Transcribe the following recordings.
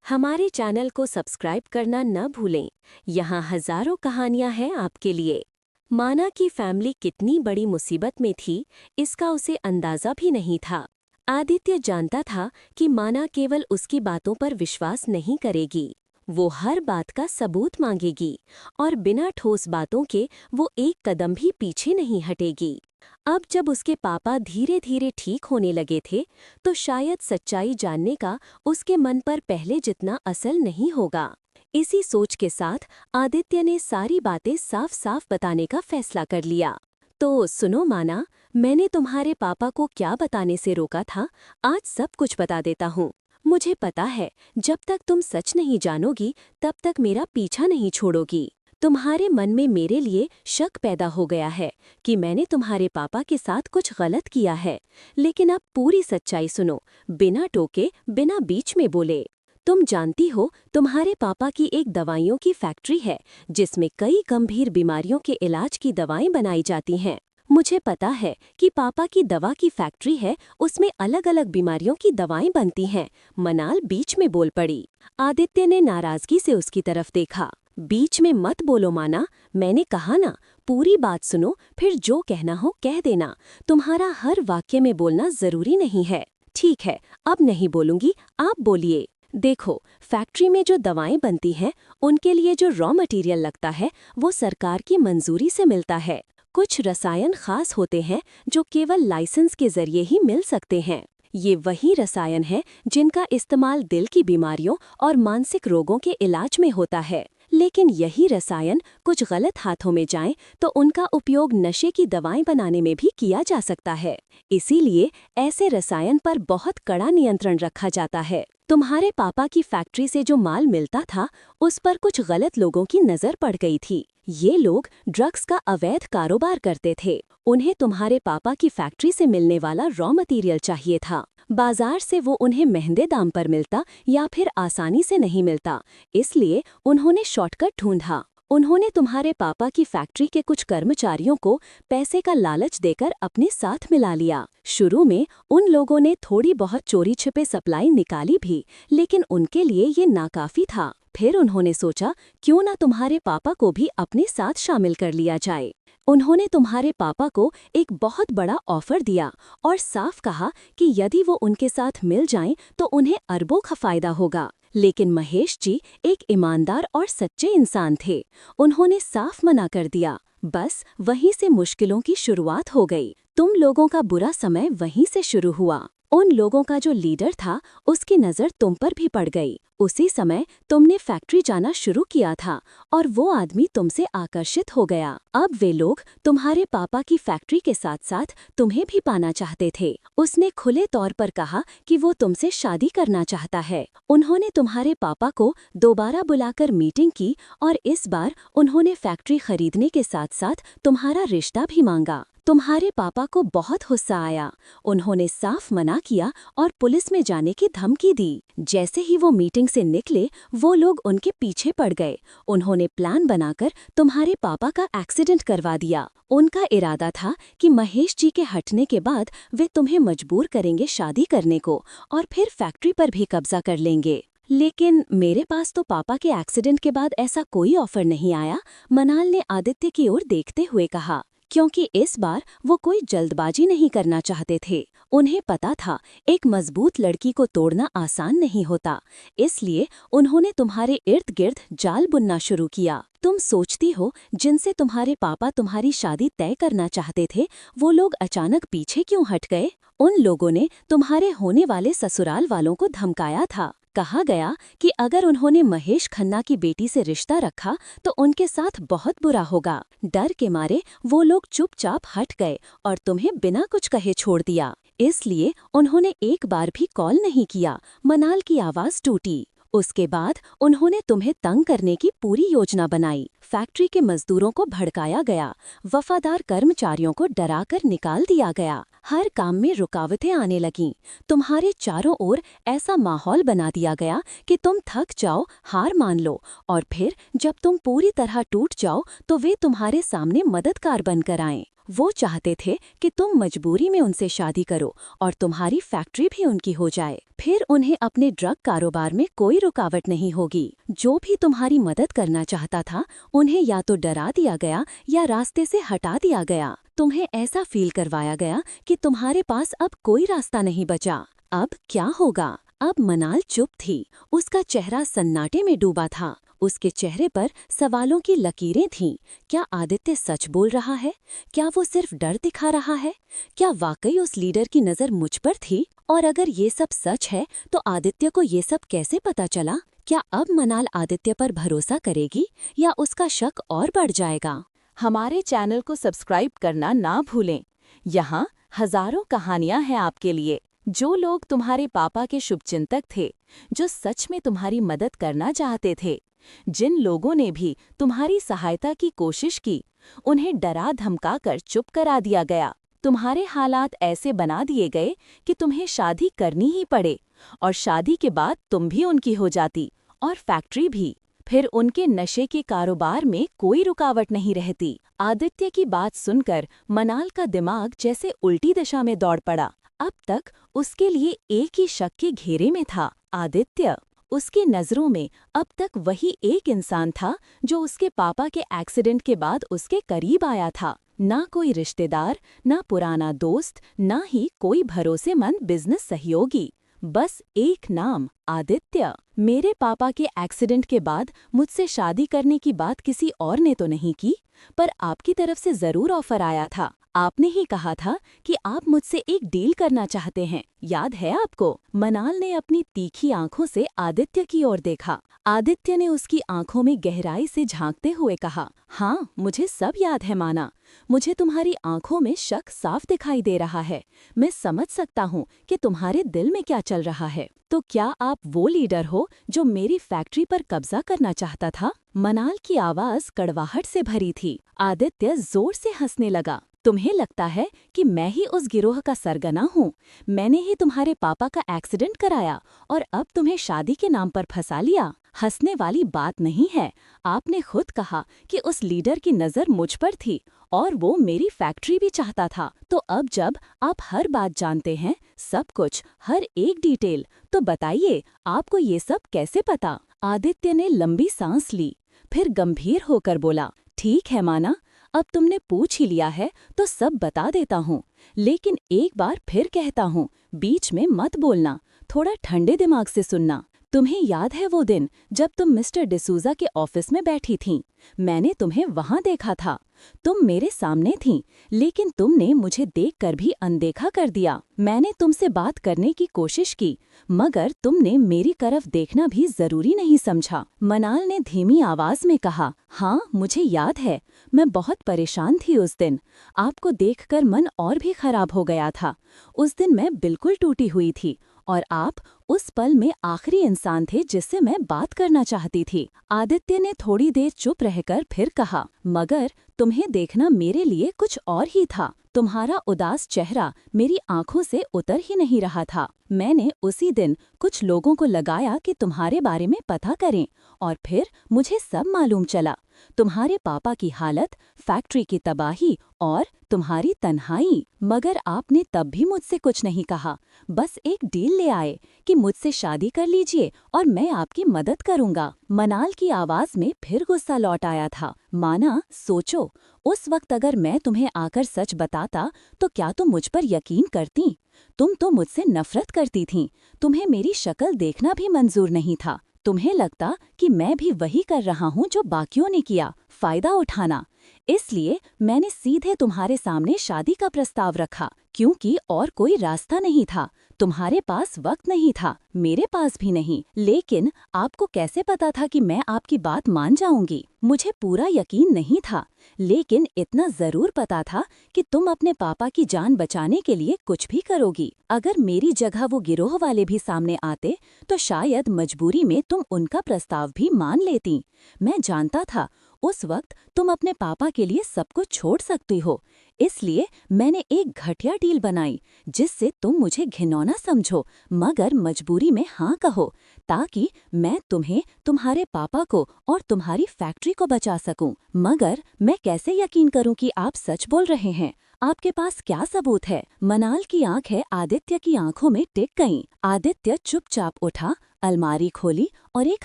हमारे चैनल को सब्सक्राइब करना न भूलें। यहाँ हजारों कहानियाँ हैं आपके लिए। माना की फैमिली कितनी बड़ी मुसीबत में थी, इसका उसे अंदाजा भी नहीं था। आदित्य जानता था कि माना केवल उसकी बातों पर विश्वास नहीं करेगी, वो हर बात का सबूत मांगेगी और बिना ठोस बातों के वो एक कदम भी पीछे नहीं हटेगी। अब जब उसके पापा धीरे धीरे ठीक होने लगे थे, तो शायद सच्चाई जानने का उसके मन पर पहले जितना असर नहीं होगा। इसी सोच के साथ आदित्य ने सारी बातें साफ साफ बताने का फैसला कर लिया। तो सुनो माना, मैंने तुम्हारे पापा को क्या बताने से रोका था, आज सब कुछ बता देता हूँ। मुझे पता है, जब तक तुम सच नहीं जानोगी तब तक मेरा पीछा नहीं छोड़ोगी। तुम्हारे मन में मेरे लिए शक पैदा हो गया है कि मैंने तुम्हारे पापा के साथ कुछ गलत किया है, लेकिन अब पूरी सच्चाई सुनो, बिना टोके, बिना बीच में बोले। तुम जानती हो, तुम्हारे पापा की एक दवाइयों की फैक्ट्री है जिसमें कई गंभीर बीमारियों के इलाज की दवाएं बनाई जाती हैं। मुझे पता है कि पापा की दवा की फैक्ट्री है, उसमें अलग अलग बीमारियों की दवाएं बनती हैं। मनाल बीच में बोल पड़ी। आदित्य ने नाराजगी से उसकी तरफ देखा। बीच में मत बोलो माना, मैंने कहा ना, पूरी बात सुनो, फिर जो कहना हो कह देना। तुम्हारा हर वाक्य में बोलना जरूरी नहीं है। ठीक है, अब नहीं बोलूंगी, आप बोलिए। देखो, फैक्ट्री में जो दवाएं बनती हैं, उनके लिए जो रॉ मटेरियल लगता है, वो सरकार की मंजूरी से मिलता है। कुछ रसायन खास होते हैं जो केवल लाइसेंस के जरिए ही मिल सकते हैं। ये वही रसायन हैं जिनका इस्तेमाल दिल की बीमारियों और मानसिक रोगों के इलाज में होता है। लेकिन यही रसायन कुछ गलत हाथों में जाएं तो उनका उपयोग नशे की दवाएं बनाने में भी किया जा सकता है। इसीलिए ऐसे रसायन पर बहुत कड़ा नियंत्रण रखा जाता है। तुम्हारे पापा की फैक्ट्री से जो माल मिलता था, उस पर कुछ गलत लोगों की नजर पड़ गई थी। ये लोग ड्रग्स का अवैध कारोबार करते थे। उन्हें तुम्हारे पापा की फैक्ट्री से मिलने वाला रॉ मटेरियल चाहिए था। बाजार से वो उन्हें महंगे दाम पर मिलता या फिर आसानी से नहीं मिलता, इसलिए उन्होंने शॉर्टकट ढूंढा। उन्होंने तुम्हारे पापा की फैक्ट्री के कुछ कर्मचारियों को पैसे का लालच देकर अपने साथ मिला लिया। शुरू में उन लोगों ने थोड़ी बहुत चोरी छिपे सप्लाई निकाली भी, लेकिन उनके लिए ये नाकाफी था। फिर उन्होंने सोचा, क्यों ना तुम्हारे पापा को भी अपने साथ शामिल कर लिया जाए। उन्होंने तुम्हारे पापा को एक बहुत बड़ा ऑफर दिया और साफ कहा कि यदि वो उनके साथ मिल जाएं तो उन्हें अरबों का फायदा होगा। लेकिन महेश जी एक ईमानदार और सच्चे इंसान थे। उन्होंने साफ मना कर दिया। बस वहीं से मुश्किलों की शुरुआत हो गई। तुम लोगों का बुरा समय वहीं से शुरू हुआ। उन लोगों का जो लीडर था, उसकी नज़र तुम पर भी पड़ गई। उसी समय तुमने फैक्ट्री जाना शुरू किया था और वो आदमी तुमसे आकर्षित हो गया। अब वे लोग तुम्हारे पापा की फैक्ट्री के साथ साथ तुम्हें भी पाना चाहते थे। उसने खुले तौर पर कहा कि वो तुमसे शादी करना चाहता है। उन्होंने तुम्हारे पापा को दोबारा बुलाकर मीटिंग की और इस बार उन्होंने फैक्ट्री खरीदने के साथ साथ तुम्हारा रिश्ता भी मांगा। तुम्हारे पापा को बहुत गुस्सा आया। उन्होंने साफ मना किया और पुलिस में जाने की धमकी दी। जैसे ही वो मीटिंग से निकले, वो लोग उनके पीछे पड़ गए। उन्होंने प्लान बनाकर तुम्हारे पापा का एक्सीडेंट करवा दिया। उनका इरादा था कि महेश जी के हटने के बाद वे तुम्हें मजबूर करेंगे शादी करने को और फिर फैक्ट्री पर भी कब्जा कर लेंगे। लेकिन मेरे पास तो पापा के एक्सीडेंट के बाद ऐसा कोई ऑफर नहीं आया, मनाल ने आदित्य की ओर देखते हुए कहा, क्योंकि इस बार वो कोई जल्दबाजी नहीं करना चाहते थे। उन्हें पता था एक मजबूत लड़की को तोड़ना आसान नहीं होता, इसलिए उन्होंने तुम्हारे इर्द गिर्द जाल बुनना शुरू किया। तुम सोचती हो, जिनसे तुम्हारे पापा तुम्हारी शादी तय करना चाहते थे, वो लोग अचानक पीछे क्यों हट गए? उन लोगों ने तुम्हारे होने वाले ससुराल वालों को धमकाया था। कहा गया कि अगर उन्होंने महेश खन्ना की बेटी से रिश्ता रखा तो उनके साथ बहुत बुरा होगा। डर के मारे वो लोग चुपचाप हट गए और तुम्हें बिना कुछ कहे छोड़ दिया। इसलिए उन्होंने एक बार भी कॉल नहीं किया। मनाल की आवाज टूटी। उसके बाद उन्होंने तुम्हें तंग करने की पूरी योजना बनाई। फैक्ट्री के मजदूरों को भड़काया गया, वफादार कर्मचारियों को डराकर निकाल दिया गया, हर काम में रुकावटें आने लगीं। तुम्हारे चारों ओर ऐसा माहौल बना दिया गया कि तुम थक जाओ, हार मान लो, और फिर जब तुम पूरी तरह टूट जाओ तो वे तुम्हारे सामने मददगार बनकर आएं। वो चाहते थे कि तुम मजबूरी में उनसे शादी करो और तुम्हारी फैक्ट्री भी उनकी हो जाए। फिर उन्हें अपने ड्रग कारोबार में कोई रुकावट नहीं होगी। जो भी तुम्हारी मदद करना चाहता था, उन्हें या तो डरा दिया गया या रास्ते से हटा दिया गया। तुम्हें ऐसा फील करवाया गया कि तुम्हारे पास अब कोई रास्ता नहीं बचा। अब क्या होगा? अब मनाल चुप थी। उसका चेहरा सन्नाटे में डूबा था। उसके चेहरे पर सवालों की लकीरें थीं। क्या आदित्य सच बोल रहा है? क्या वो सिर्फ डर दिखा रहा है? क्या वाकई उस लीडर की नज़र मुझ पर थी? और अगर ये सब सच है तो आदित्य को ये सब कैसे पता चला? क्या अब मनाल आदित्य पर भरोसा करेगी या उसका शक और बढ़ जाएगा? हमारे चैनल को सब्सक्राइब करना ना भूलें। यहाँ हजारों कहानियाँ हैं आपके लिए। जो लोग तुम्हारे पापा के शुभचिंतक थे, जो सच में तुम्हारी मदद करना चाहते थे, जिन लोगों ने भी तुम्हारी सहायता की कोशिश की, उन्हें डरा धमका कर चुप करा दिया गया। तुम्हारे हालात ऐसे बना दिए गए कि तुम्हें शादी करनी ही पड़े, और शादी के बाद तुम भी उनकी हो जाती और फैक्ट्री भी। फिर उनके नशे के कारोबार में कोई रुकावट नहीं रहती। आदित्य की बात सुनकर मनाल का दिमाग जैसे उल्टी दिशा में दौड़ पड़ा। अब तक उसके लिए एक ही शक के घेरे में था, आदित्य। उसकी नज़रों में अब तक वही एक इंसान था जो उसके पापा के एक्सीडेंट के बाद उसके करीब आया था। ना कोई रिश्तेदार, ना पुराना दोस्त, ना ही कोई भरोसेमंद बिजनेस सहयोगी। बस एक नाम, आदित्य। मेरे पापा के एक्सीडेंट के बाद मुझसे शादी करने की बात किसी और ने तो नहीं की, पर आपकी तरफ से ज़रूर ऑफर आया था। आपने ही कहा था कि आप मुझसे एक डील करना चाहते हैं, याद है आपको? मनाल ने अपनी तीखी आंखों से आदित्य की ओर देखा। आदित्य ने उसकी आंखों में गहराई से झांकते हुए कहा, हाँ, मुझे सब याद है माना। मुझे तुम्हारी आंखों में शक साफ दिखाई दे रहा है। मैं समझ सकता हूँ कि तुम्हारे दिल में क्या चल रहा है। तो क्या आप वो लीडर हो जो मेरी फैक्ट्री पर कब्जा करना चाहता था? मनाल की आवाज कड़वाहट से भरी थी। आदित्य जोर से हंसने लगा। तुम्हें लगता है कि मैं ही उस गिरोह का सरगना हूँ? मैंने ही तुम्हारे पापा का एक्सीडेंट कराया और अब तुम्हें शादी के नाम पर फंसा लिया। हंसने वाली बात नहीं है। आपने खुद कहा कि उस लीडर की नज़र मुझ पर थी और वो मेरी फैक्ट्री भी चाहता था। तो अब जब आप हर बात जानते हैं, सब कुछ, हर एक डिटेल, तो बताइए आपको ये सब कैसे पता? आदित्य ने लंबी सांस ली, फिर गंभीर होकर बोला, ठीक है माना, अब तुमने पूछ ही लिया है तो सब बता देता हूँ। लेकिन एक बार फिर कहता हूँ, बीच में मत बोलना, थोड़ा ठंडे दिमाग से सुनना। तुम्हें याद है वो दिन जब तुम मिस्टर डिसूजा के ऑफिस में बैठी थीं? मैंने तुम्हें वहां देखा था। तुम मेरे सामने थीं, लेकिन तुमने मुझे देखकर भी अनदेखा कर दिया। मैंने तुमसे बात करने की कोशिश की, मगर तुमने मेरी तरफ देखना भी जरूरी नहीं समझा। मनाल ने धीमी आवाज में कहा, हाँ, मुझे याद है। मैं बहुत परेशान थी उस दिन। आपको देखकर मन और भी खराब हो गया था। उस दिन मैं बिल्कुल टूटी हुई थी और आप उस पल में आखिरी इंसान थे जिससे मैं बात करना चाहती थी। आदित्य ने थोड़ी देर चुप रहकर फिर कहा, मगर तुम्हें देखना मेरे लिए कुछ और ही था। तुम्हारा उदास चेहरा मेरी आंखों से उतर ही नहीं रहा था। मैंने उसी दिन कुछ लोगों को लगाया कि तुम्हारे बारे में पता करें, और फिर मुझे सब मालूम चला। तुम्हारे पापा की हालत, फैक्ट्री की तबाही और तुम्हारी तन्हाई। मगर आपने तब भी मुझसे कुछ नहीं कहा, बस एक डील ले आए कि मुझसे शादी कर लीजिए और मैं आपकी मदद करूंगा। मनाल की आवाज में फिर गुस्सा लौट आया था। माना, सोचो, उस वक्त अगर मैं तुम्हें आकर सच बताता तो क्या तुम मुझ पर यकीन करती? तुम तो मुझसे नफरत करती थीं। तुम्हें मेरी शक्ल देखना भी मंजूर नहीं था। तुम्हें लगता कि मैं भी वही कर रहा हूँ जो बाकियों ने किया, फायदा उठाना। इसलिए मैंने सीधे तुम्हारे सामने शादी का प्रस्ताव रखा, क्योंकि और कोई रास्ता नहीं था। तुम्हारे पास वक्त नहीं था, मेरे पास भी नहीं। लेकिन आपको कैसे पता था कि मैं आपकी बात मान जाऊंगी? मुझे पूरा यकीन नहीं था, लेकिन इतना जरूर पता था कि तुम अपने पापा की जान बचाने के लिए कुछ भी करोगी। अगर मेरी जगह वो गिरोह वाले भी सामने आते तो शायद मजबूरी में तुम उनका प्रस्ताव भी मान लेती। मैं जानता था उस वक्त तुम अपने पापा के लिए सब कुछ छोड़ सकती हो, इसलिए मैंने एक घटिया डील बनाई जिससे तुम मुझे घिनौना समझो मगर मजबूरी में हाँ कहो, ताकि मैं तुम्हें, तुम्हारे पापा को और तुम्हारी फैक्ट्री को बचा सकूं। मगर मैं कैसे यकीन करूं कि आप सच बोल रहे हैं? आपके पास क्या सबूत है? मनाल की आंखें आदित्य की आंखों में टिक गईं। आदित्य चुपचाप उठा, अलमारी खोली और एक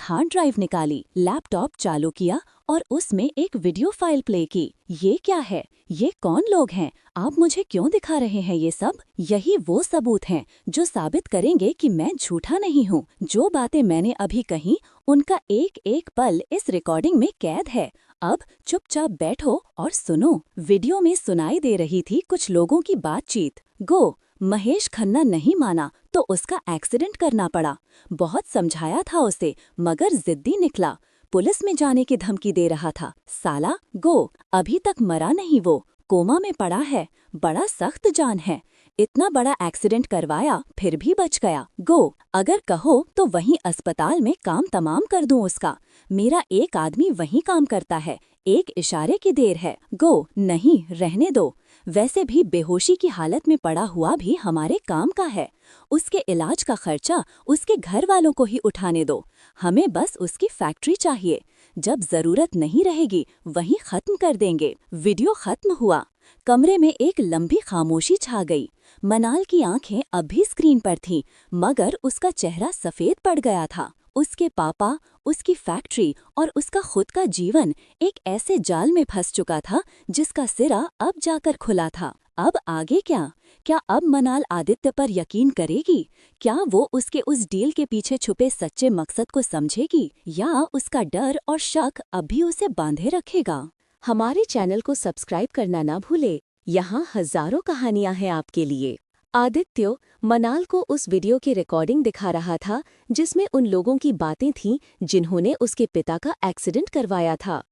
हार्ड ड्राइव निकाली, लैपटॉप चालू किया और उसमें एक वीडियो फाइल प्ले की। ये क्या है? ये कौन लोग हैं? आप मुझे क्यों दिखा रहे हैं ये सब? यही वो सबूत हैं जो साबित करेंगे कि मैं झूठा नहीं हूँ। जो बातें मैंने अभी कही उनका एक एक पल इस रिकॉर्डिंग में कैद है। अब चुपचाप बैठो और सुनो। वीडियो में सुनाई दे रही थी कुछ लोगों की बातचीत। गो, महेश खन्ना नहीं माना तो उसका एक्सीडेंट करना पड़ा। बहुत समझाया था उसे मगर जिद्दी निकला। पुलिस में जाने की धमकी दे रहा था। साला गो, अभी तक मरा नहीं, वो कोमा में पड़ा है। बड़ा सख्त जान है। इतना बड़ा एक्सीडेंट करवाया फिर भी बच गया। गो, अगर कहो तो वहीं अस्पताल में काम तमाम कर दूं उसका। मेरा एक आदमी वहीं काम करता है, एक इशारे की देर है। गो, नहीं रहने दो। वैसे भी बेहोशी की हालत में पड़ा हुआ भी हमारे काम का है। उसके इलाज का खर्चा उसके घर वालों को ही उठाने दो। हमें बस उसकी फैक्ट्री चाहिए। जब जरूरत नहीं रहेगी वहीं खत्म कर देंगे। वीडियो खत्म हुआ। कमरे में एक लंबी खामोशी छा गई। मनाल की आंखें अब भी स्क्रीन पर थीं, मगर उसका चेहरा सफेद पड़ गया था। उसके पापा, उसकी फैक्ट्री और उसका खुद का जीवन एक ऐसे जाल में फंस चुका था जिसका सिरा अब जाकर खुला था। अब आगे क्या? क्या अब मनाल आदित्य पर यकीन करेगी? क्या वो उसके उस डील के पीछे छुपे सच्चे मकसद को समझेगी या उसका डर और शक अब भी उसे बांधे रखेगा? हमारे चैनल को सब्सक्राइब करना ना भूले। यहाँ हजारों कहानियां हैं आपके लिए। आदित्य मनाल को उस वीडियो की रिकॉर्डिंग दिखा रहा था जिसमें उन लोगों की बातें थीं जिन्होंने उसके पिता का एक्सीडेंट करवाया था।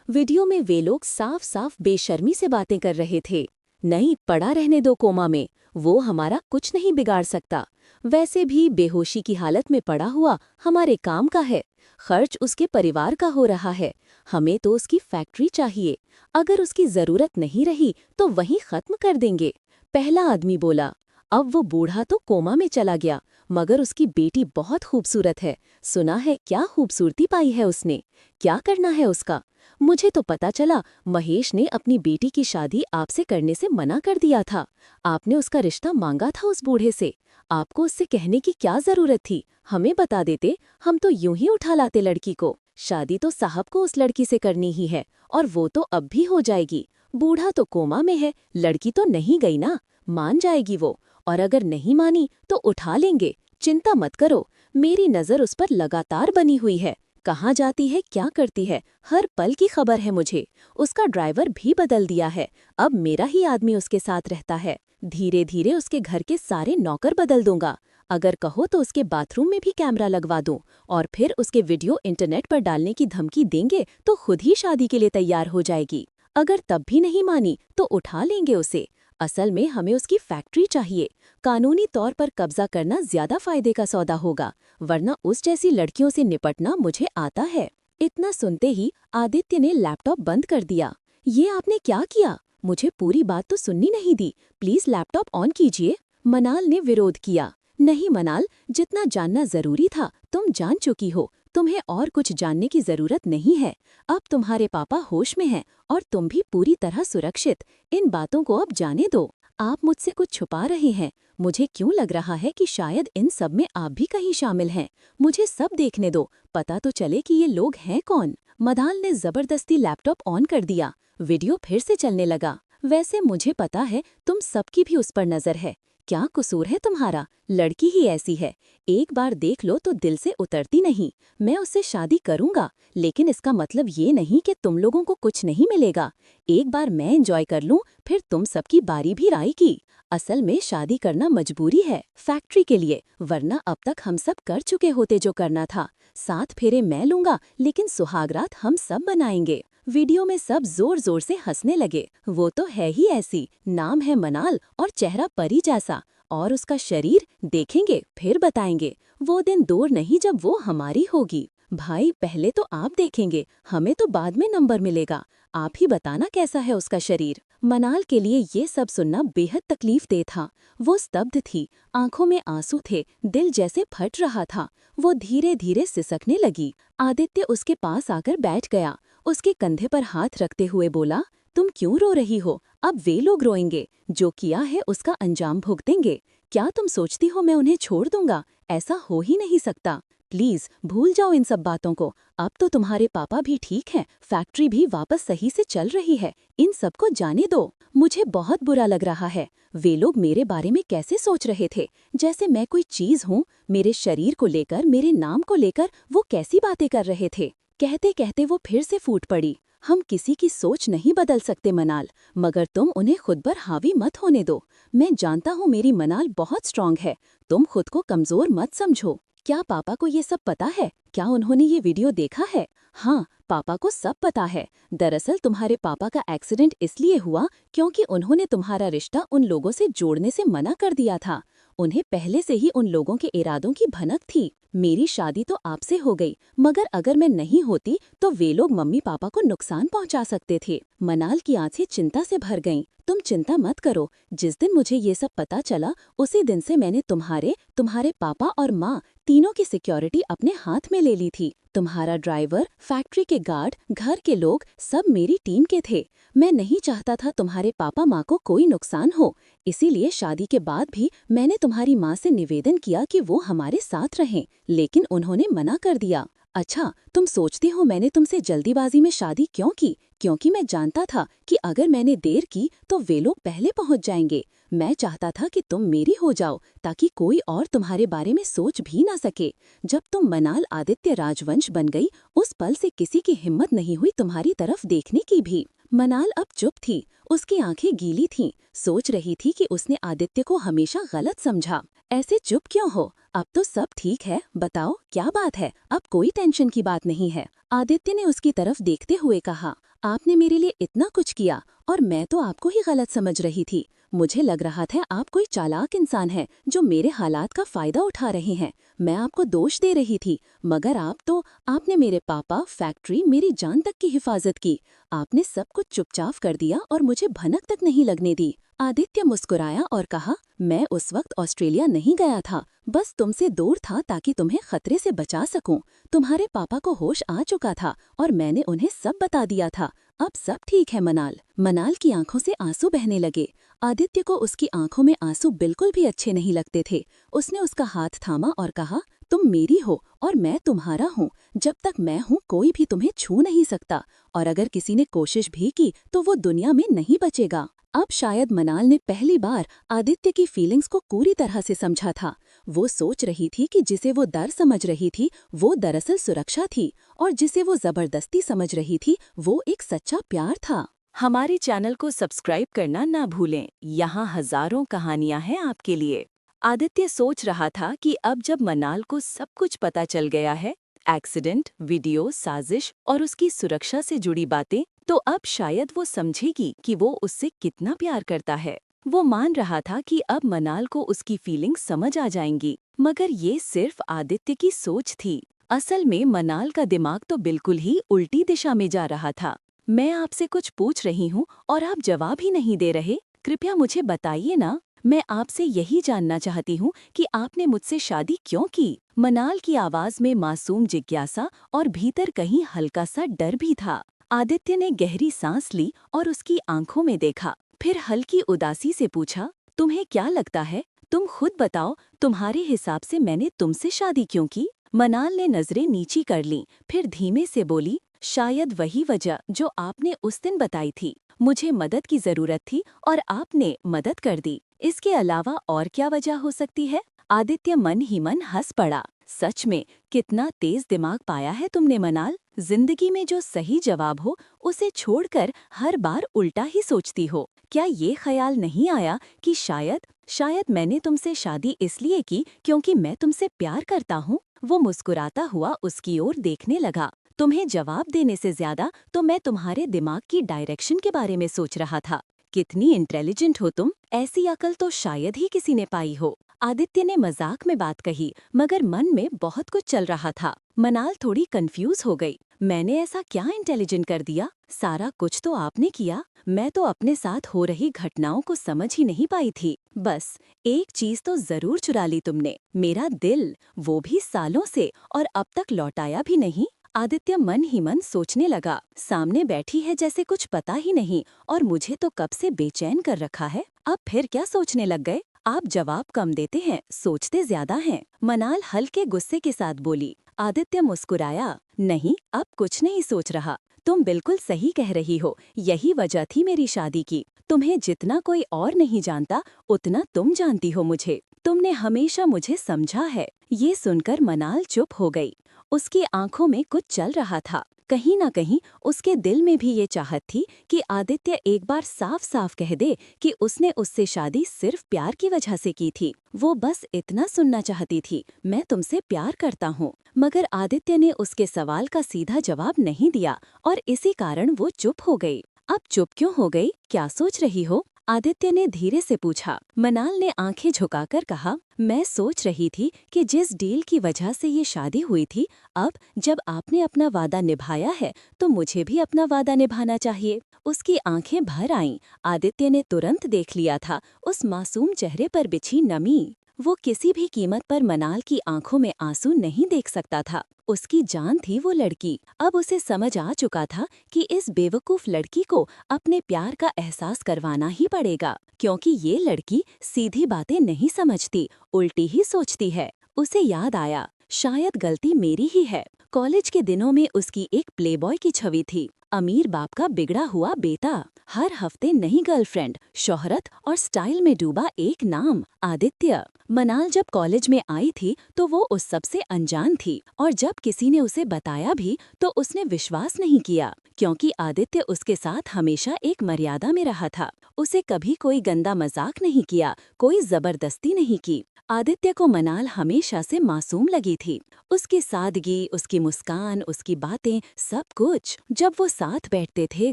वीडियो में वे लोग साफ साफ बेशर्मी से बातें कर रहे थे। नहीं, पड़ा रहने दो कोमा में, वो हमारा कुछ नहीं बिगाड़ सकता। वैसे भी बेहोशी की हालत में पड़ा हुआ हमारे काम का है। खर्च उसके परिवार का हो रहा है। हमें तो उसकी फैक्ट्री चाहिए। अगर उसकी जरूरत नहीं रही तो वहीं खत्म कर देंगे। पहला आदमी बोला। अब वो बूढ़ा तो कोमा में चला गया मगर उसकी बेटी बहुत खूबसूरत है। सुना है क्या खूबसूरती पाई है उसने। क्या करना है उसका? मुझे तो पता चला महेश ने अपनी बेटी की शादी आपसे करने से मना कर दिया था। आपने उसका रिश्ता मांगा था उस बूढ़े से। आपको उससे कहने की क्या जरूरत थी? हमें बता देते, हम तो यूं ही उठा लाते लड़की को। शादी तो साहब को उस लड़की से करनी ही है और वो तो अब भी हो जाएगी। बूढ़ा तो कोमा में है, लड़की तो नहीं गई ना, मान जाएगी वो। और अगर नहीं मानी तो उठा लेंगे। चिंता मत करो, मेरी नजर उस पर लगातार बनी हुई है। कहाँ जाती है, क्या करती है, हर पल की खबर है मुझे। उसका ड्राइवर भी बदल दिया है, अब मेरा ही आदमी उसके साथ रहता है। धीरे धीरे उसके घर के सारे नौकर बदल दूंगा। अगर कहो तो उसके बाथरूम में भी कैमरा लगवा दूं और फिर उसके वीडियो इंटरनेट पर डालने की धमकी देंगे तो खुद ही शादी के लिए तैयार हो जाएगी। अगर तब भी नहीं मानी तो उठा लेंगे उसे। असल में हमें उसकी फैक्ट्री चाहिए। कानूनी तौर पर कब्जा करना ज्यादा फायदे का सौदा होगा, वरना उस जैसी लड़कियों से निपटना मुझे आता है। इतना सुनते ही आदित्य ने लैपटॉप बंद कर दिया। ये आपने क्या किया? मुझे पूरी बात तो सुननी नहीं दी। प्लीज लैपटॉप ऑन कीजिए। मनाल ने विरोध किया। नहीं मनाल, जितना जानना जरूरी था तुम जान चुकी हो। तुम्हें और कुछ जानने की जरूरत नहीं है। अब तुम्हारे पापा होश में हैं और तुम भी पूरी तरह सुरक्षित। इन बातों को अब जाने दो। आप मुझसे कुछ छुपा रहे हैं। मुझे क्यों लग रहा है कि शायद इन सब में आप भी कहीं शामिल हैं। मुझे सब देखने दो, पता तो चले कि ये लोग हैं कौन। मनाल ने जबरदस्ती लैपटॉप ऑन कर दिया। वीडियो फिर से चलने लगा। वैसे मुझे पता है तुम सबकी भी उस पर नजर है। क्या कसूर है तुम्हारा? लड़की ही ऐसी है, एक बार देख लो तो दिल से उतरती नहीं। मैं उससे शादी करूंगा, लेकिन इसका मतलब ये नहीं कि तुम लोगों को कुछ नहीं मिलेगा। एक बार मैं एंजॉय कर लूं, फिर तुम सबकी बारी भी आएगी। असल में शादी करना मजबूरी है, फैक्ट्री के लिए, वरना अब तक हम सब कर चुके होते जो करना था। 7 फेरे मैं लूंगा, लेकिन सुहागरात हम सब बनाएंगे। वीडियो में सब जोर जोर से हंसने लगे। वो तो है ही ऐसी, नाम है मनाल और चेहरा परी जैसा, और उसका शरीर देखेंगे फिर बताएंगे। वो दिन दूर नहीं जब वो हमारी होगी। भाई पहले तो आप देखेंगे, हमें तो बाद में नंबर मिलेगा। आप ही बताना कैसा है उसका शरीर। मनाल के लिए ये सब सुनना बेहद तकलीफदेह था। वो स्तब्ध थी, आंखों में आंसू थे, दिल जैसे फट रहा था। वो धीरे धीरे सिसकने लगी। आदित्य उसके पास आकर बैठ गया, उसके कंधे पर हाथ रखते हुए बोला, तुम क्यों रो रही हो? अब वे लोग रोएंगे, जो किया है उसका अंजाम भुगतेंगे। क्या तुम सोचती हो मैं उन्हें छोड़ दूंगा? ऐसा हो ही नहीं सकता। प्लीज भूल जाओ इन सब बातों को। अब तो तुम्हारे पापा भी ठीक हैं, फैक्ट्री भी वापस सही से चल रही है। इन सबको जाने दो। मुझे बहुत बुरा लग रहा है। वे लोग मेरे बारे में कैसे सोच रहे थे, जैसे मैं कोई चीज हूँ। मेरे शरीर को लेकर, मेरे नाम को लेकर वो कैसी बातें कर रहे थे। कहते कहते वो फिर से फूट पड़ी। हम किसी की सोच नहीं बदल सकते मनाल, मगर तुम उन्हें खुद पर हावी मत होने दो। मैं जानता हूँ मेरी मनाल बहुत स्ट्रांग है। तुम खुद को कमजोर मत समझो। क्या पापा को ये सब पता है? क्या उन्होंने ये वीडियो देखा है? हाँ, पापा को सब पता है। दरअसल तुम्हारे पापा का एक्सीडेंट इसलिए हुआ क्योंकि उन्होंने तुम्हारा रिश्ता उन लोगों से जोड़ने से मना कर दिया था। उन्हें पहले से ही उन लोगों के इरादों की भनक थी। मेरी शादी तो आपसे हो गई, मगर अगर मैं नहीं होती तो वे लोग मम्मी पापा को नुकसान पहुंचा सकते थे। मनाल की आंखें चिंता से भर गईं। तुम चिंता मत करो। जिस दिन मुझे ये सब पता चला, उसी दिन से मैंने तुम्हारे पापा और माँ तीनों की सिक्योरिटी अपने हाथ में ले ली थी। तुम्हारा ड्राइवर, फैक्ट्री के गार्ड, घर के लोग सब मेरी टीम के थे। मैं नहीं चाहता था तुम्हारे पापा माँ को कोई नुकसान हो। इसीलिए शादी के बाद भी मैंने तुम्हारी माँ से निवेदन किया कि वो हमारे साथ रहें, लेकिन उन्होंने मना कर दिया। अच्छा, तुम सोचती हो मैंने तुमसे जल्दीबाजी में शादी क्यों की? क्योंकि मैं जानता था कि अगर मैंने देर की तो वे लोग पहले पहुंच जाएंगे। मैं चाहता था कि तुम मेरी हो जाओ, ताकि कोई और तुम्हारे बारे में सोच भी ना सके। जब तुम मनाल आदित्य राजवंश बन गई, उस पल से किसी की हिम्मत नहीं हुई तुम्हारी तरफ देखने की भी। मनाल अब चुप थी, उसकी आंखें गीली थीं, सोच रही थी कि उसने आदित्य को हमेशा गलत समझा। ऐसे चुप क्यों हो? अब तो सब ठीक है, बताओ क्या बात है? अब कोई टेंशन की बात नहीं है। आदित्य ने उसकी तरफ देखते हुए कहा, आपने मेरे लिए इतना कुछ किया और मैं तो आपको ही गलत समझ रही थी। मुझे लग रहा था आप कोई चालाक इंसान है जो मेरे हालात का फायदा उठा रहे हैं। मैं आपको दोष दे रही थी, मगर आपने मेरे पापा, फैक्ट्री, मेरी जान तक की हिफाजत की। आपने सब कुछ चुपचाप कर दिया और मुझे भनक तक नहीं लगने दी। आदित्य मुस्कुराया और कहा, मैं उस वक्त ऑस्ट्रेलिया नहीं गया था, बस तुमसे दूर था ताकि तुम्हें खतरे से बचा सकूं। तुम्हारे पापा को होश आ चुका था और मैंने उन्हें सब बता दिया था। अब सब ठीक है मनाल। मनाल की आंखों से आंसू बहने लगे। आदित्य को उसकी आंखों में आंसू बिल्कुल भी अच्छे नहीं लगते थे। उसने उसका हाथ थामा और कहा, तुम मेरी हो और मैं तुम्हारा हूँ। जब तक मैं हूँ कोई भी तुम्हें छू नहीं सकता, और अगर किसी ने कोशिश भी की तो वो दुनिया में नहीं बचेगा। अब शायद मनाल ने पहली बार आदित्य की फीलिंग्स को पूरी तरह से समझा था। वो सोच रही थी कि जिसे वो डर समझ रही थी वो दरअसल सुरक्षा थी, और जिसे वो जबरदस्ती समझ रही थी वो एक सच्चा प्यार था। हमारे चैनल को सब्सक्राइब करना ना भूलें। यहाँ हजारों कहानियां हैं आपके लिए। आदित्य सोच रहा था कि अब जब मनाल को सब कुछ पता चल गया है, एक्सीडेंट, वीडियो, साजिश और उसकी सुरक्षा से जुड़ी बातें, तो अब शायद वो समझेगी कि वो उससे कितना प्यार करता है। वो मान रहा था कि अब मनाल को उसकी फीलिंग्स समझ आ जाएंगी, मगर ये सिर्फ आदित्य की सोच थी। असल में मनाल का दिमाग तो बिल्कुल ही उल्टी दिशा में जा रहा था। मैं आपसे कुछ पूछ रही हूँ और आप जवाब ही नहीं दे रहे। कृपया मुझे बताइए ना। मैं आपसे यही जानना चाहती हूँ कि आपने मुझसे शादी क्यों की? मनाल की आवाज में मासूम जिज्ञासा और भीतर कहीं हल्का सा डर भी था। आदित्य ने गहरी सांस ली और उसकी आंखों में देखा, फिर हल्की उदासी से पूछा, तुम्हें क्या लगता है? तुम खुद बताओ, तुम्हारे हिसाब से मैंने तुमसे शादी क्यों की? मनाल ने नजरें नीची कर लीं, फिर धीमे से बोली, शायद वही वजह जो आपने उस दिन बताई थी। मुझे मदद की जरूरत थी और आपने मदद कर दी। इसके अलावा और क्या वजह हो सकती है? आदित्य मन ही मन हंस पड़ा। सच में कितना तेज दिमाग पाया है तुमने मनाल। जिंदगी में जो सही जवाब हो उसे छोड़कर हर बार उल्टा ही सोचती हो। क्या ये ख्याल नहीं आया कि शायद मैंने तुमसे शादी इसलिए की क्योंकि मैं तुमसे प्यार करता हूँ? वो मुस्कुराता हुआ उसकी ओर देखने लगा। तुम्हें जवाब देने से ज्यादा तो मैं तुम्हारे दिमाग की डायरेक्शन के बारे में सोच रहा था। कितनी इंटेलिजेंट हो तुम। ऐसी अकल तो शायद ही किसी ने पाई हो। आदित्य ने मजाक में बात कही, मगर मन में बहुत कुछ चल रहा था। मनाल थोड़ी कंफ्यूज हो गई। मैंने ऐसा क्या इंटेलिजेंट कर दिया? सारा कुछ तो आपने किया। मैं तो अपने साथ हो रही घटनाओं को समझ ही नहीं पाई थी। बस एक चीज तो जरूर चुरा ली तुमने, मेरा दिल, वो भी सालों से, और अब तक लौटाया भी नहीं। आदित्य मन ही मन सोचने लगा। सामने बैठी है जैसे कुछ पता ही नहीं, और मुझे तो कब से बेचैन कर रखा है। अब फिर क्या सोचने लग गए? आप जवाब कम देते हैं, सोचते ज्यादा हैं। मनाल हल्के गुस्से के साथ बोली। आदित्य मुस्कुराया। नहीं, अब कुछ नहीं सोच रहा। तुम बिल्कुल सही कह रही हो, यही वजह थी मेरी शादी की। तुम्हें जितना कोई और नहीं जानता, उतना तुम जानती हो मुझे। तुमने हमेशा मुझे समझा है। ये सुनकर मनाल चुप हो गई। उसकी आंखों में कुछ चल रहा था। कहीं ना कहीं उसके दिल में भी ये चाहत थी कि आदित्य एक बार साफ साफ कह दे कि उसने उससे शादी सिर्फ प्यार की वजह से की थी। वो बस इतना सुनना चाहती थी, मैं तुमसे प्यार करता हूँ। मगर आदित्य ने उसके सवाल का सीधा जवाब नहीं दिया, और इसी कारण वो चुप हो गई। अब चुप क्यों हो गई? क्या सोच रही हो? आदित्य ने धीरे से पूछा। मनाल ने आंखें झुकाकर कहा, मैं सोच रही थी कि जिस डील की वजह से ये शादी हुई थी, अब जब आपने अपना वादा निभाया है तो मुझे भी अपना वादा निभाना चाहिए। उसकी आंखें भर आईं। आदित्य ने तुरंत देख लिया था उस मासूम चेहरे पर बिछी नमी। वो किसी भी कीमत पर मनाल की आंखों में आंसू नहीं देख सकता था। उसकी जान थी वो लड़की। अब उसे समझ आ चुका था कि इस बेवकूफ लड़की को अपने प्यार का एहसास करवाना ही पड़ेगा, क्योंकि ये लड़की सीधी बातें नहीं समझती, उल्टी ही सोचती है। उसे याद आया, शायद गलती मेरी ही है। कॉलेज के दिनों में उसकी एक प्लेबॉय की छवि थी, अमीर बाप का बिगड़ा हुआ बेटा। हर हफ्ते नई गर्लफ्रेंड, शोहरत और स्टाइल में डूबा एक नाम, आदित्य। मनाल जब कॉलेज में आई थी तो वो उस सब से अनजान थी, और जब किसी ने उसे बताया भी तो उसने विश्वास नहीं किया, क्योंकि आदित्य उसके साथ हमेशा एक मर्यादा में रहा था। उसे कभी कोई गंदा मजाक नहीं किया, कोई जबरदस्ती नहीं की। आदित्य को मनाल हमेशा से मासूम लगी थी। उसकी सादगी, उसकी मुस्कान, उसकी बातें, सब कुछ। जब वो साथ बैठते थे,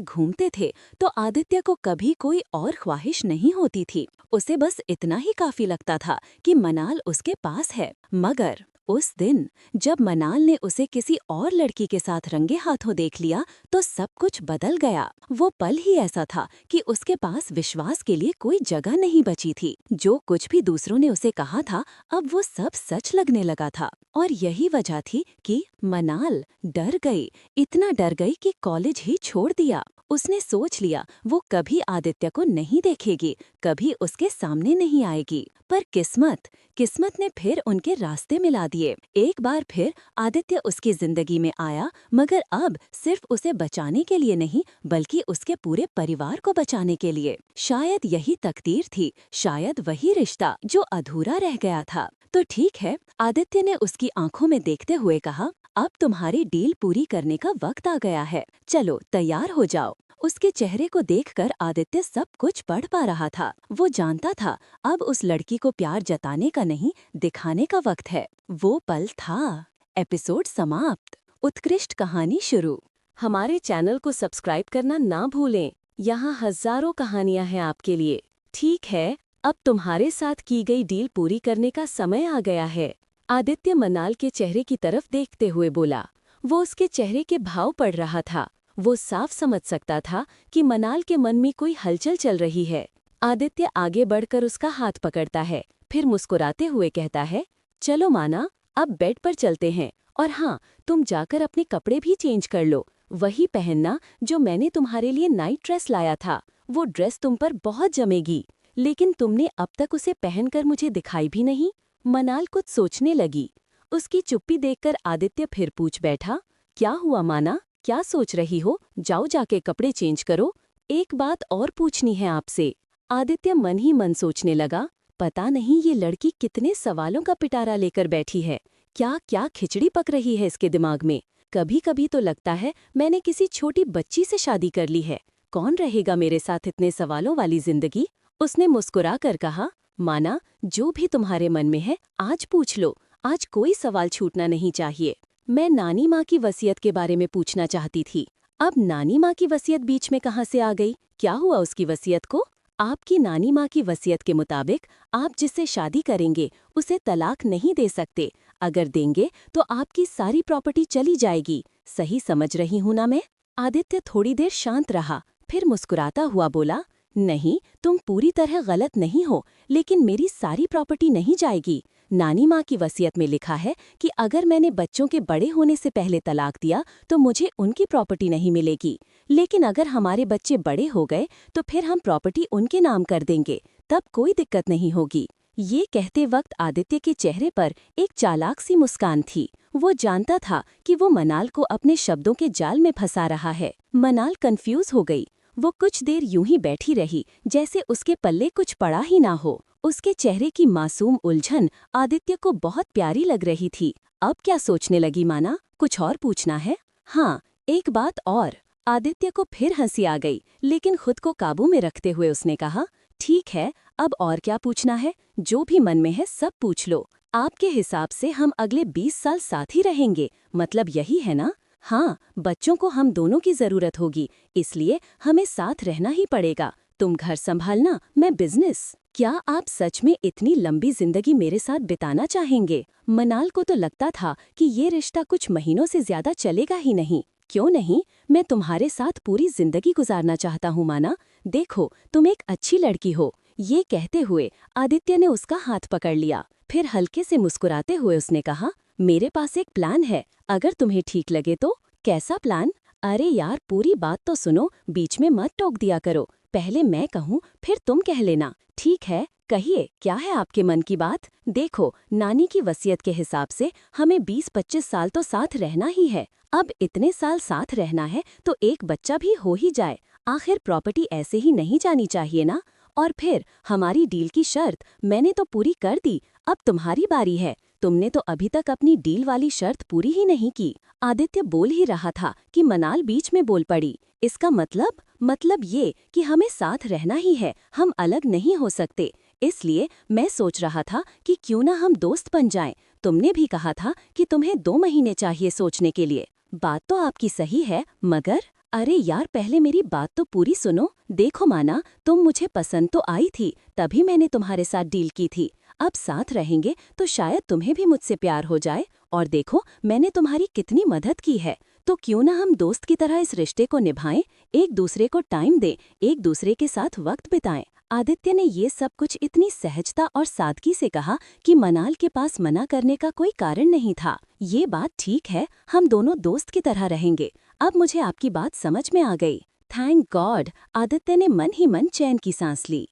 घूमते थे, तो आदित्य को कभी कोई और ख्वाहिश नहीं होती थी। उसे बस इतना ही काफी लगता था कि मनाल उसके पास है। मगर उस दिन जब मनाल ने उसे किसी और लड़की के साथ रंगे हाथों देख लिया तो सब कुछ बदल गया। वो पल ही ऐसा था कि उसके पास विश्वास के लिए कोई जगह नहीं बची थी। जो कुछ भी दूसरों ने उसे कहा था, अब वो सब सच लगने लगा था। और यही वजह थी कि मनाल डर गई, इतना डर गई कि कॉलेज ही छोड़ दिया। उसने सोच लिया वो कभी आदित्य को नहीं देखेगी, कभी उसके सामने नहीं आएगी। पर किस्मत ने फिर उनके रास्ते मिला दिए। एक बार फिर आदित्य उसकी जिंदगी में आया, मगर अब सिर्फ उसे बचाने के लिए नहीं, बल्कि उसके पूरे परिवार को बचाने के लिए। शायद यही तकदीर थी, शायद वही रिश्ता जो अधूरा रह गया था। तो ठीक है, आदित्य ने उसकी आंखों में देखते हुए कहा, अब तुम्हारी डील पूरी करने का वक्त आ गया है, चलो तैयार हो जाओ। उसके चेहरे को देखकर आदित्य सब कुछ पढ़ पा रहा था। वो जानता था अब उस लड़की को प्यार जताने का नहीं, दिखाने का वक्त है। वो पल था। एपिसोड समाप्त। उत्कृष्ट कहानी शुरू। हमारे चैनल को सब्सक्राइब करना ना भूलें। यहाँ हजारों कहानियाँ हैं आपके लिए। ठीक है, अब तुम्हारे साथ की गई डील पूरी करने का समय आ गया है। आदित्य मनाल के चेहरे की तरफ देखते हुए बोला। वो उसके चेहरे के भाव पढ़ रहा था। वो साफ समझ सकता था कि मनाल के मन में कोई हलचल चल रही है। आदित्य आगे बढ़कर उसका हाथ पकड़ता है, फिर मुस्कुराते हुए कहता है, चलो माना, अब बेड पर चलते हैं, और हाँ, तुम जाकर अपने कपड़े भी चेंज कर लो। वही पहनना जो मैंने तुम्हारे लिए नाइट ड्रेस लाया था। वो ड्रेस तुम पर बहुत जमेगी। लेकिन तुमने अब तक उसे पहनकर मुझे दिखाई भी नहीं। मनाल कुछ सोचने लगी। उसकी चुप्पी देखकर आदित्य फिर पूछ बैठा, क्या हुआ माना, क्या सोच रही हो? जाओ जाके कपड़े चेंज करो। एक बात और पूछनी है आपसे। आदित्य मन ही मन सोचने लगा, पता नहीं ये लड़की कितने सवालों का पिटारा लेकर बैठी है। क्या क्या खिचड़ी पक रही है इसके दिमाग में। कभी कभी तो लगता है मैंने किसी छोटी बच्ची से शादी कर ली है। कौन रहेगा मेरे साथ इतने सवालों वाली जिंदगी? उसने मुस्कुरा कर कहा, माना, जो भी तुम्हारे मन में है आज पूछ लो। आज कोई सवाल छूटना नहीं चाहिए। मैं नानी माँ की वसीयत के बारे में पूछना चाहती थी। अब नानी माँ की वसीयत बीच में कहाँ से आ गई? क्या हुआ उसकी वसीयत को? आपकी नानी माँ की वसीयत के मुताबिक आप जिससे शादी करेंगे उसे तलाक नहीं दे सकते। अगर देंगे तो आपकी सारी प्रॉपर्टी चली जाएगी। सही समझ रही हूँ ना मैं? आदित्य थोड़ी देर शांत रहा, फिर मुस्कुराता हुआ बोला, नहीं, तुम पूरी तरह गलत नहीं हो, लेकिन मेरी सारी प्रॉपर्टी नहीं जाएगी। नानी माँ की वसीयत में लिखा है कि अगर मैंने बच्चों के बड़े होने से पहले तलाक दिया तो मुझे उनकी प्रॉपर्टी नहीं मिलेगी, लेकिन अगर हमारे बच्चे बड़े हो गए तो फिर हम प्रॉपर्टी उनके नाम कर देंगे, तब कोई दिक्कत नहीं होगी। ये कहते वक्त आदित्य के चेहरे पर एक चालाक सी मुस्कान थी। वो जानता था कि वो मनाल को अपने शब्दों के जाल में फंसा रहा है। मनाल कंफ्यूज हो गई। वो कुछ देर यूं ही बैठी रही जैसे उसके पल्ले कुछ पड़ा ही ना हो। उसके चेहरे की मासूम उलझन आदित्य को बहुत प्यारी लग रही थी। अब क्या सोचने लगी माना, कुछ और पूछना है? हाँ, एक बात और। आदित्य को फिर हंसी आ गई, लेकिन खुद को काबू में रखते हुए उसने कहा, ठीक है, अब और क्या पूछना है? जो भी मन में है सब पूछ लो। आपके हिसाब से हम अगले 20 साल साथ ही रहेंगे, मतलब यही है ना? हाँ, बच्चों को हम दोनों की जरूरत होगी, इसलिए हमें साथ रहना ही पड़ेगा। तुम घर संभालना, मैं बिजनेस। क्या आप सच में इतनी लंबी जिंदगी मेरे साथ बिताना चाहेंगे? मनाल को तो लगता था कि ये रिश्ता कुछ महीनों से ज्यादा चलेगा ही नहीं। क्यों नहीं, मैं तुम्हारे साथ पूरी जिंदगी गुजारना चाहता हूँ माना। देखो, तुम एक अच्छी लड़की हो। ये कहते हुए आदित्य ने उसका हाथ पकड़ लिया। फिर हल्के से मुस्कुराते हुए उसने कहा, मेरे पास एक प्लान है, अगर तुम्हें ठीक लगे तो। कैसा प्लान? अरे यार, पूरी बात तो सुनो, बीच में मत टोक दिया करो। पहले मैं कहूँ फिर तुम कह लेना। ठीक है, कहिए, क्या है आपके मन की बात? देखो, नानी की वसीयत के हिसाब से हमें 20-25 साल तो साथ रहना ही है। अब इतने साल साथ रहना है तो एक बच्चा भी हो ही जाए। आखिर प्रॉपर्टी ऐसे ही नहीं जानी चाहिए ना। और फिर हमारी डील की शर्त मैंने तो पूरी कर दी, अब तुम्हारी बारी है। तुमने तो अभी तक अपनी डील वाली शर्त पूरी ही नहीं की। आदित्य बोल ही रहा था कि मनाल बीच में बोल पड़ी। इसका मतलब ये कि हमें साथ रहना ही है, हम अलग नहीं हो सकते। इसलिए मैं सोच रहा था कि क्यों ना हम दोस्त बन जाएं। तुमने भी कहा था कि तुम्हें 2 महीने चाहिए सोचने के लिए। बात तो आपकी सही है, मगर अरे यार, पहले मेरी बात तो पूरी सुनो। देखो माना, तुम मुझे पसंद तो आई थी, तभी मैंने तुम्हारे साथ डील की थी। अब साथ रहेंगे तो शायद तुम्हें भी मुझसे प्यार हो जाए। और देखो, मैंने तुम्हारी कितनी मदद की है, तो क्यों ना हम दोस्त की तरह इस रिश्ते को निभाएं, एक दूसरे को टाइम दें, एक दूसरे के साथ वक्त बिताएं। आदित्य ने ये सब कुछ इतनी सहजता और सादगी से कहा कि मनाल के पास मना करने का कोई कारण नहीं था। ये बात ठीक है, हम दोनों दोस्त की तरह रहेंगे। अब मुझे आपकी बात समझ में आ गई। थैंक गॉड, आदित्य ने मन ही मन चैन की सांस ली।